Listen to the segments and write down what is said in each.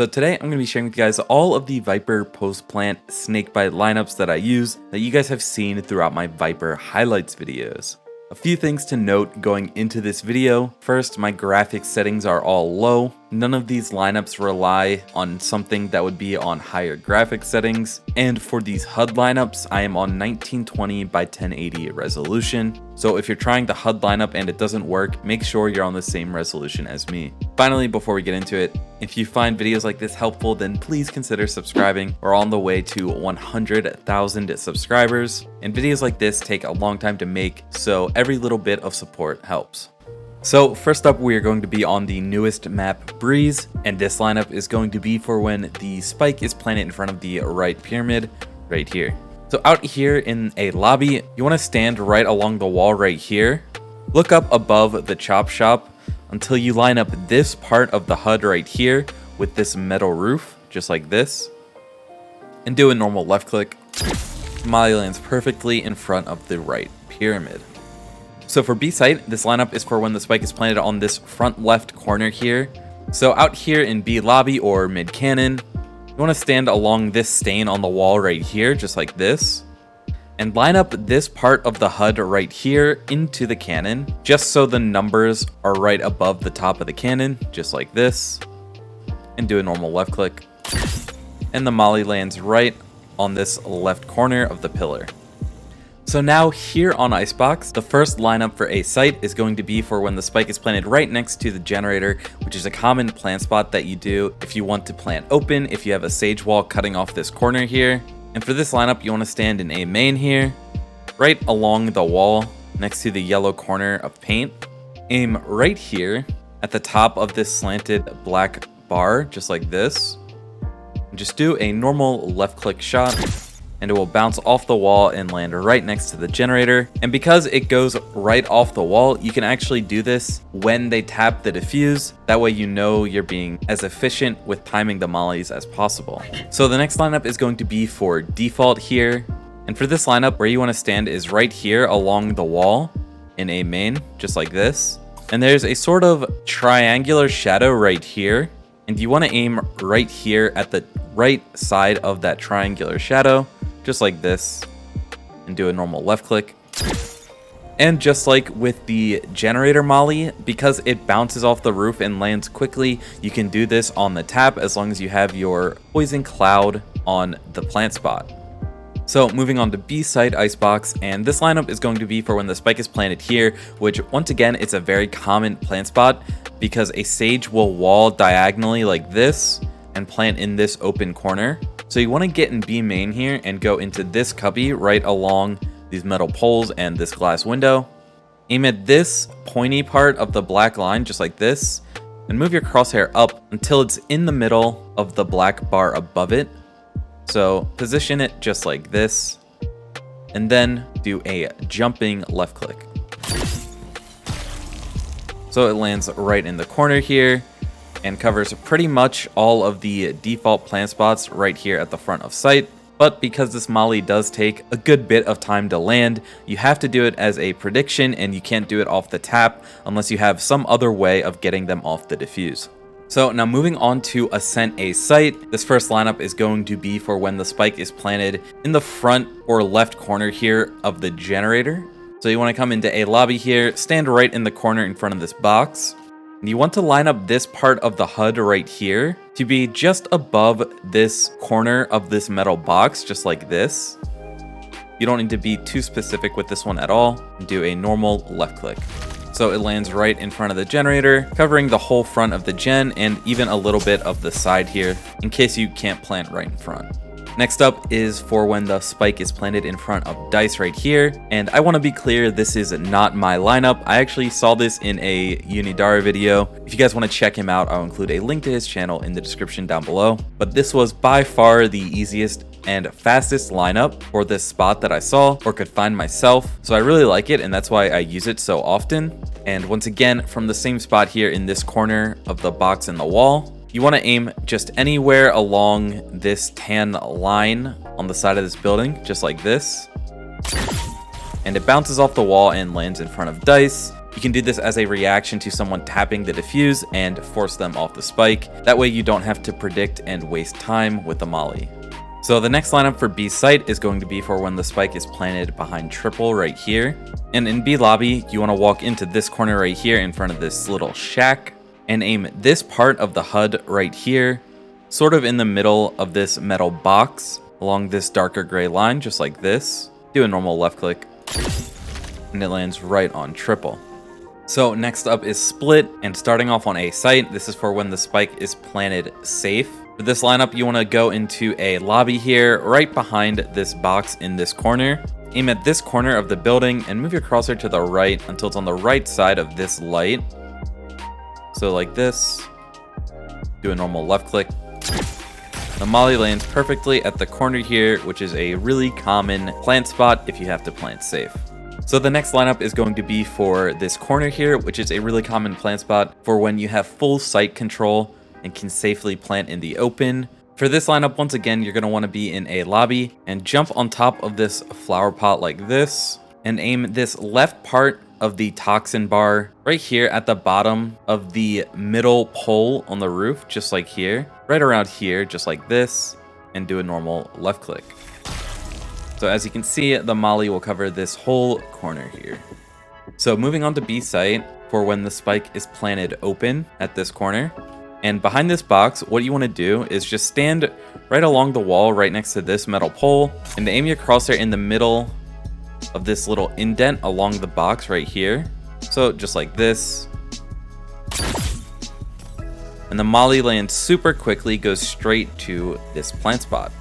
So today I'm going to be sharing with you guys all of the VIPER post-plant snakebite lineups that I use that you guys have seen throughout my VIPER highlights videos. A few things to note going into this video. First, my graphics settings are all low. None of these lineups rely on something that would be on higher graphics settings. And for these HUD lineups, I am on 1920 by 1080 resolution. So if you're trying the HUD lineup and it doesn't work, make sure you're on the same resolution as me. Finally, before we get into it, if you find videos like this helpful, then please consider subscribing. We're on the way to 100,000 subscribers, and videos like this take a long time to make, so every little bit of support helps. So first up, we are going to be on the newest map, Breeze, and this lineup is going to be for when the spike is planted in front of the right pyramid, right here. So out here in a lobby, you want to stand right along the wall right here, look up above the chop shop until you line up this part of the HUD right here with this metal roof, just like this, and do a normal left click. Molly lands perfectly in front of the right pyramid. So for B Site, this lineup is for when the spike is planted on this front left corner here. So out here in B lobby or mid cannon, you want to stand along this stain on the wall right here, just like this, and line up this part of the HUD right here into the cannon, just so the numbers are right above the top of the cannon, just like this, and do a normal left click. And the molly lands right on this left corner of the pillar. So now here on Icebox, the first lineup for A Site is going to be for when the spike is planted right next to the generator, which is a common plant spot that you do if you want to plant open, if you have a sage wall cutting off this corner here. And for this lineup, you want to stand in A main here, right along the wall next to the yellow corner of paint. Aim right here at the top of this slanted black bar, just like this. And just do a normal left click shot, and it will bounce off the wall and land right next to the generator. And because it goes right off the wall, you can actually do this when they tap the defuse. That way you know you're being as efficient with timing the mollies as possible. So the next lineup is going to be for default here. And for this lineup, where you want to stand is right here along the wall in A main, just like this. And there's a sort of triangular shadow right here. And you want to aim right here at the right side of that triangular shadow, just like this, and do a normal left click. And just like with the generator molly, because it bounces off the roof and lands quickly, you can do this on the tap as long as you have your poison cloud on the plant spot. So moving on to B Site Icebox, and this lineup is going to be for when the spike is planted here, which once again, it's a very common plant spot because a sage will wall diagonally like this and plant in this open corner. So you want to get in B main here and go into this cubby right along these metal poles and this glass window. Aim at this pointy part of the black line, just like this, and move your crosshair up until it's in the middle of the black bar above it. So position it just like this, and then do a jumping left click. So it lands right in the corner here and covers pretty much all of the default plant spots right here at the front of site. But because this molly does take a good bit of time to land, you have to do it as a prediction, and you can't do it off the tap unless you have some other way of getting them off the diffuse. So now moving on to Ascent A Site, this first lineup is going to be for when the spike is planted in the front or left corner here of the generator. So you want to come into a lobby here, stand right in the corner in front of this box. And you want to line up this part of the HUD right here to be just above this corner of this metal box, just like this. You don't need to be too specific with this one at all, and do a normal left click. So it lands right in front of the generator, covering the whole front of the gen and even a little bit of the side here, in case you can't plant right in front. Next up is for when the spike is planted in front of dice right here. And I want to be clear, this is not my lineup. I actually saw this in a Unidaro video. If you guys want to check him out, I'll include a link to his channel in the description down below. But this was by far the easiest and fastest lineup for this spot that I saw or could find myself. So I really like it, and that's why I use it so often. And once again, from the same spot here in this corner of the box in the wall, you want to aim just anywhere along this tan line on the side of this building, just like this. And it bounces off the wall and lands in front of dice. You can do this as a reaction to someone tapping the defuse and force them off the spike. That way you don't have to predict and waste time with the molly. So the next lineup for B site is going to be for when the spike is planted behind triple right here. And in B lobby, you want to walk into this corner right here in front of this little shack and aim this part of the HUD right here, sort of in the middle of this metal box along this darker gray line, just like this. Do a normal left click and it lands right on triple. So next up is split, and starting off on A site, this is for when the spike is planted safe. For this lineup, you want to go into a lobby here, right behind this box in this corner. Aim at this corner of the building and move your crosshair to the right until it's on the right side of this light. So like this. Do a normal left click. The molly lands perfectly at the corner here, which is a really common plant spot if you have to plant safe. So the next lineup is going to be for this corner here, which is a really common plant spot for when you have full site control and can safely plant in the open. For this lineup, once again, you're going to want to be in a lobby and jump on top of this flower pot like this and aim this left part of the toxin bar right here at the bottom of the middle pole on the roof, just like here, right around here, just like this, and do a normal left click. So as you can see, the molly will cover this whole corner here. So moving on to B site for when the spike is planted open at this corner. And behind this box, what you want to do is just stand right along the wall right next to this metal pole and aim your crosshair in the middle of this little indent along the box right here. So just like this. And the molly lands super quickly, goes straight to this plant spot.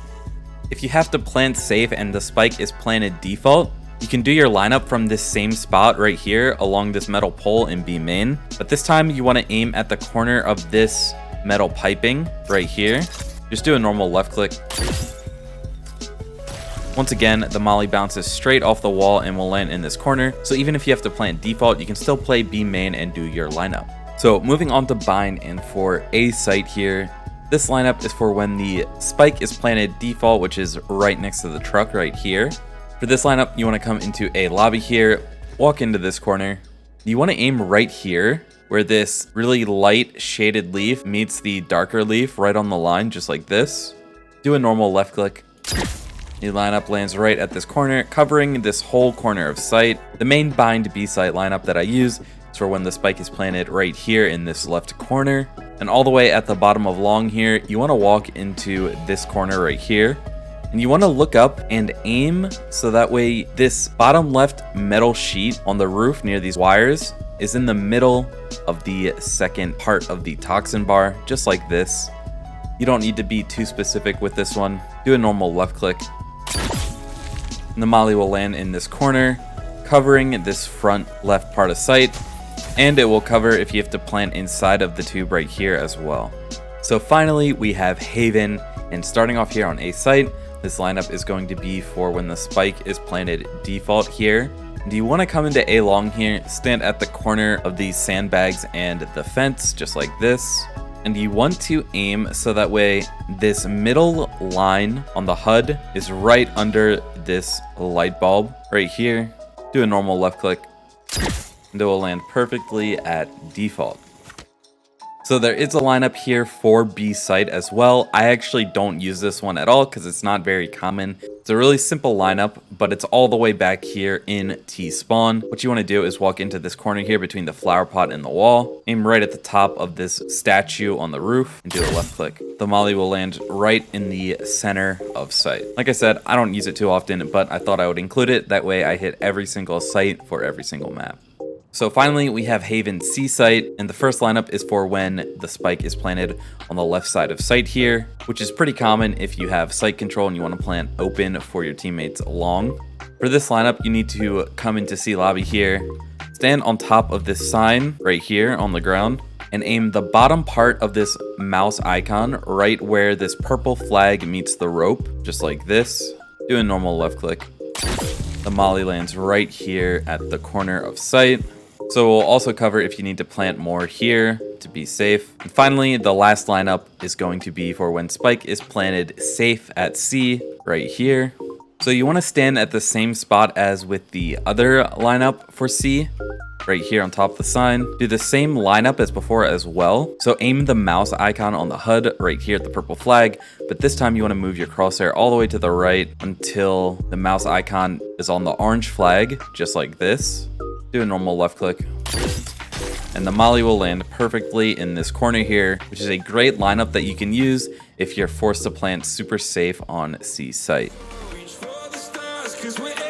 If you have to plant safe and the spike is planted default, you can do your lineup from this same spot right here along this metal pole in B main. But this time you want to aim at the corner of this metal piping right here. Just do a normal left click. Once again, the molly bounces straight off the wall and will land in this corner. So even if you have to plant default, you can still play B main and do your lineup. So moving on to bind, and for A site here, this lineup is for when the spike is planted default, which is right next to the truck right here. For this lineup, you want to come into a lobby here, walk into this corner. You want to aim right here where this really light shaded leaf meets the darker leaf right on the line, just like this. Do a normal left click. The lineup lands right at this corner, covering this whole corner of site. The main bind B site lineup that I use is for when the spike is planted right here in this left corner. And all the way at the bottom of long here, you want to walk into this corner right here. And you want to look up and aim so that way this bottom left metal sheet on the roof near these wires is in the middle of the second part of the toxin bar, just like this. You don't need to be too specific with this one. Do a normal left click. And the molly will land in this corner, covering this front left part of site. And it will cover if you have to plant inside of the tube right here as well. So finally, we have Haven, and starting off here on A site, this lineup is going to be for when the spike is planted default here. Do you want to come into A long here, stand at the corner of these sandbags and the fence, just like this. And you want to aim so that way this middle line on the HUD is right under this light bulb right here. Do a normal left click. And it will land perfectly at default. So there is a lineup here for B site as well. I actually don't use this one at all because it's not very common. It's a really simple lineup, but it's all the way back here in T spawn. What you want to do is walk into this corner here between the flower pot and the wall. Aim right at the top of this statue on the roof and do a left click. The molly will land right in the center of site. Like I said, I don't use it too often, but I thought I would include it. That way I hit every single site for every single map. So finally, we have Haven C site, and the first lineup is for when the spike is planted on the left side of site here, which is pretty common if you have site control and you want to plant open for your teammates long. For this lineup, you need to come into C lobby here, stand on top of this sign right here on the ground, and aim the bottom part of this mouse icon right where this purple flag meets the rope, just like this. Do a normal left click. The molly lands right here at the corner of site. So we'll also cover if you need to plant more here to be safe. And finally, the last lineup is going to be for when spike is planted safe at C right here. So you want to stand at the same spot as with the other lineup for C right here on top of the sign. Do the same lineup as before as well. So aim the mouse icon on the HUD right here at the purple flag, but this time you want to move your crosshair all the way to the right until the mouse icon is on the orange flag, just like this. Do a normal left click. And the molly will land perfectly in this corner here, which is a great lineup that you can use if you're forced to plant super safe on C site. Reach for the stars, 'cause we're